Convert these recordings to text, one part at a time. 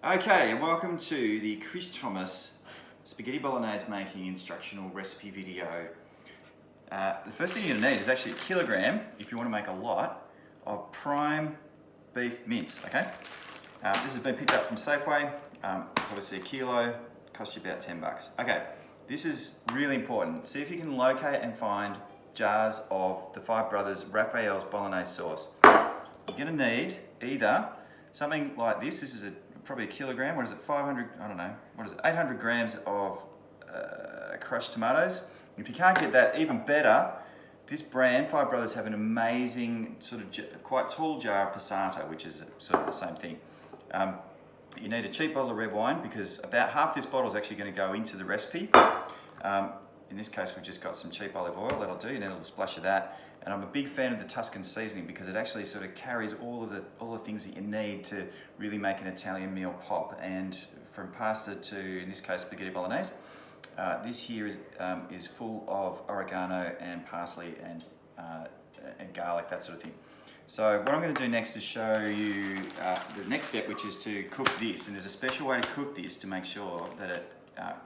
Okay, and welcome to the Chris Thomas Spaghetti Bolognese making instructional recipe video. The first thing you're going to need is actually a kilogram, if you want to make a lot, of prime beef mince, okay? This has been picked up from Safeway. It's obviously a kilo, cost you about 10 bucks. Okay, this is really important. See if you can locate and find jars of the Five Brothers Raphael's Bolognese sauce. You're going to need either something like this. This is probably a kilogram. What is it? 500, I don't know. What is it? 800 grams of crushed tomatoes. If you can't get that, even better, this brand, Five Brothers, have an amazing sort of quite tall jar of passata, which is sort of the same thing. You need a cheap bottle of red wine because about half this bottle is actually going to go into the recipe. In this case, we've just got some cheap olive oil, that'll do. You need a little splash of that. And I'm a big fan of the Tuscan seasoning because it actually sort of carries all the things that you need to really make an Italian meal pop. And from pasta to, in this case, spaghetti bolognese, this here is full of oregano and parsley and garlic, that sort of thing. So what I'm going to do next is show you the next step, which is to cook this. And there's a special way to cook this to make sure that it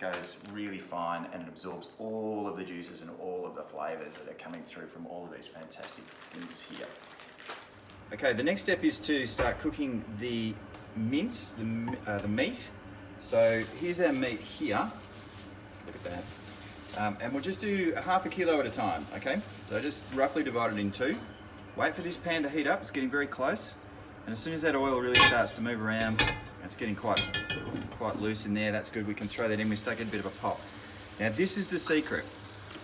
goes really fine and it absorbs all of the juices and all of the flavors that are coming through from all of these fantastic things here. Okay, the next step is to start cooking the mince, the meat. So here's our meat here. Look at that. And we'll just do half a kilo at a time, okay? So just roughly divide it in two. Wait for this pan to heat up, it's getting very close. And as soon as that oil really starts to move around, it's getting quite loose in there, that's good. We can throw that in, we start getting a bit of a pop. Now this is the secret.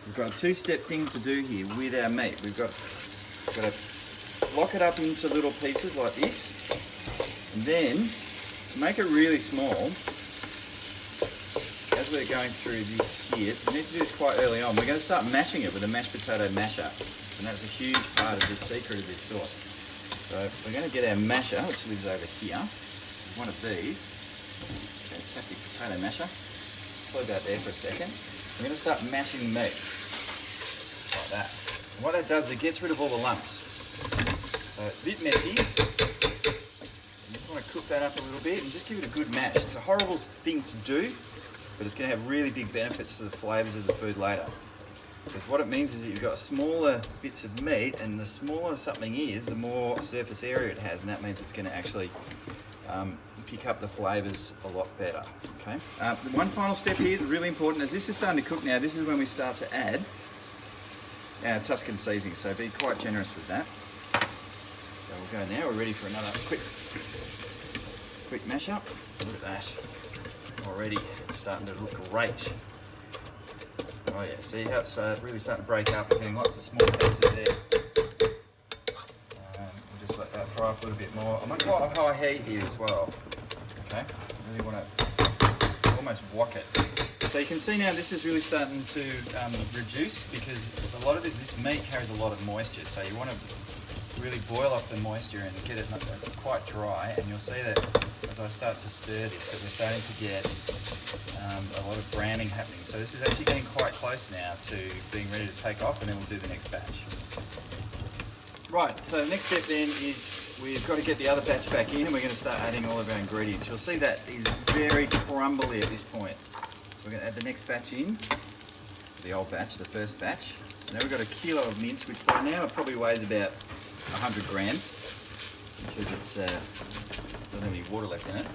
We've got a two-step thing to do here with our meat. We've got to lock it up into little pieces like this. And then, to make it really small, as we're going through this here, we need to do this quite early on. We're going to start mashing it with a mashed potato masher. And that's a huge part of the secret of this sauce. So we're going to get our masher, which lives over here. One of these. Fantastic potato masher. Slow that there for a second. We're going to start mashing the meat. Like that. And what that does is it gets rid of all the lumps. So it's a bit messy. You just want to cook that up a little bit and just give it a good mash. It's a horrible thing to do, but it's going to have really big benefits to the flavours of the food later. Because what it means is that you've got smaller bits of meat, and the smaller something is, the more surface area it has, and that means it's going to actually pick up the flavours a lot better. Okay. One final step here, really important, as this is starting to cook now, this is when we start to add our Tuscan seasoning, so be quite generous with that. So we'll go now, we're ready for another quick mash up. Look at that, already it's starting to look great. Oh yeah, see how it's really starting to break up, we're getting lots of small pieces there. We'll just let that fry up a little bit more. I'm on quite a high heat here as well. Okay, really want to almost wok it. So you can see now this is really starting to reduce because a lot of this meat carries a lot of moisture. So you want to really boil off the moisture and get it quite dry. And you'll see that as I start to stir this, that we're starting to get a lot of browning happening. So this is actually getting quite close now to being ready to take off, and then we'll do the next batch. Right, so the next step then is we've got to get the other batch back in, and we're going to start adding all of our ingredients. You'll see that is very crumbly at this point. So we're going to add the next batch in, the old batch, the first batch. So now we've got a kilo of mince, which by now it probably weighs about 100 grams, because it doesn't have any water left in it.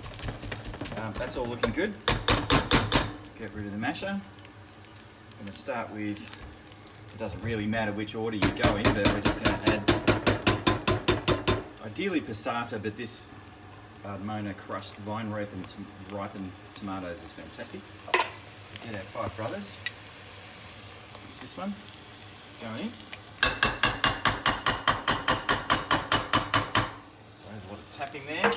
That's all looking good. Get rid of the masher. I'm going to start with, it doesn't really matter which order you go in, but we're just going to add, ideally passata, but this Mona crushed vine-ripened tomatoes is fantastic. Get our Five Brothers. It's this one. Going in. So there's a lot of tapping there.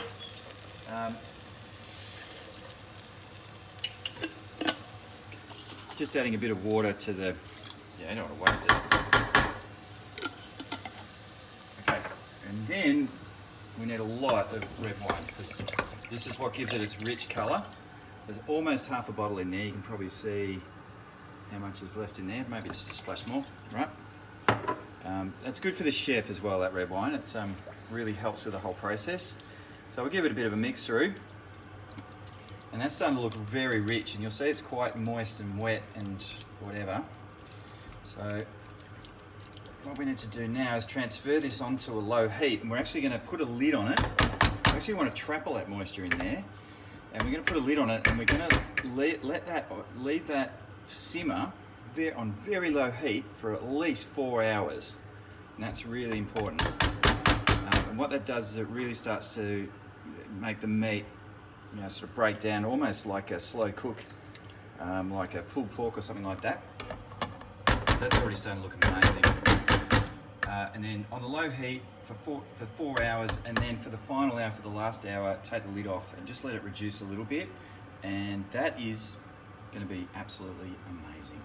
Just adding a bit of water to the, yeah, you don't want to waste it. Okay, and then we need a lot of red wine because this is what gives it its rich colour. There's almost half a bottle in there. You can probably see how much is left in there, maybe just a splash more, right? That's good for the chef as well, that red wine. It really helps with the whole process. So we'll give it a bit of a mix through. And that's starting to look very rich, and you'll see it's quite moist and wet and whatever. So what we need to do now is transfer this onto a low heat, and we're actually going to put a lid on it. We actually want to trap all that moisture in there, and we're going to put a lid on it, and we're going to leave that simmer on very low heat for at least 4 hours, and that's really important. And what that does is it really starts to make the meat, you know, sort of break down, almost like a slow cook, like a pulled pork or something like that. That's already starting to look amazing. And then on the low heat for 4 hours, and then for the final hour, for the last hour, take the lid off and just let it reduce a little bit, and that is going to be absolutely amazing.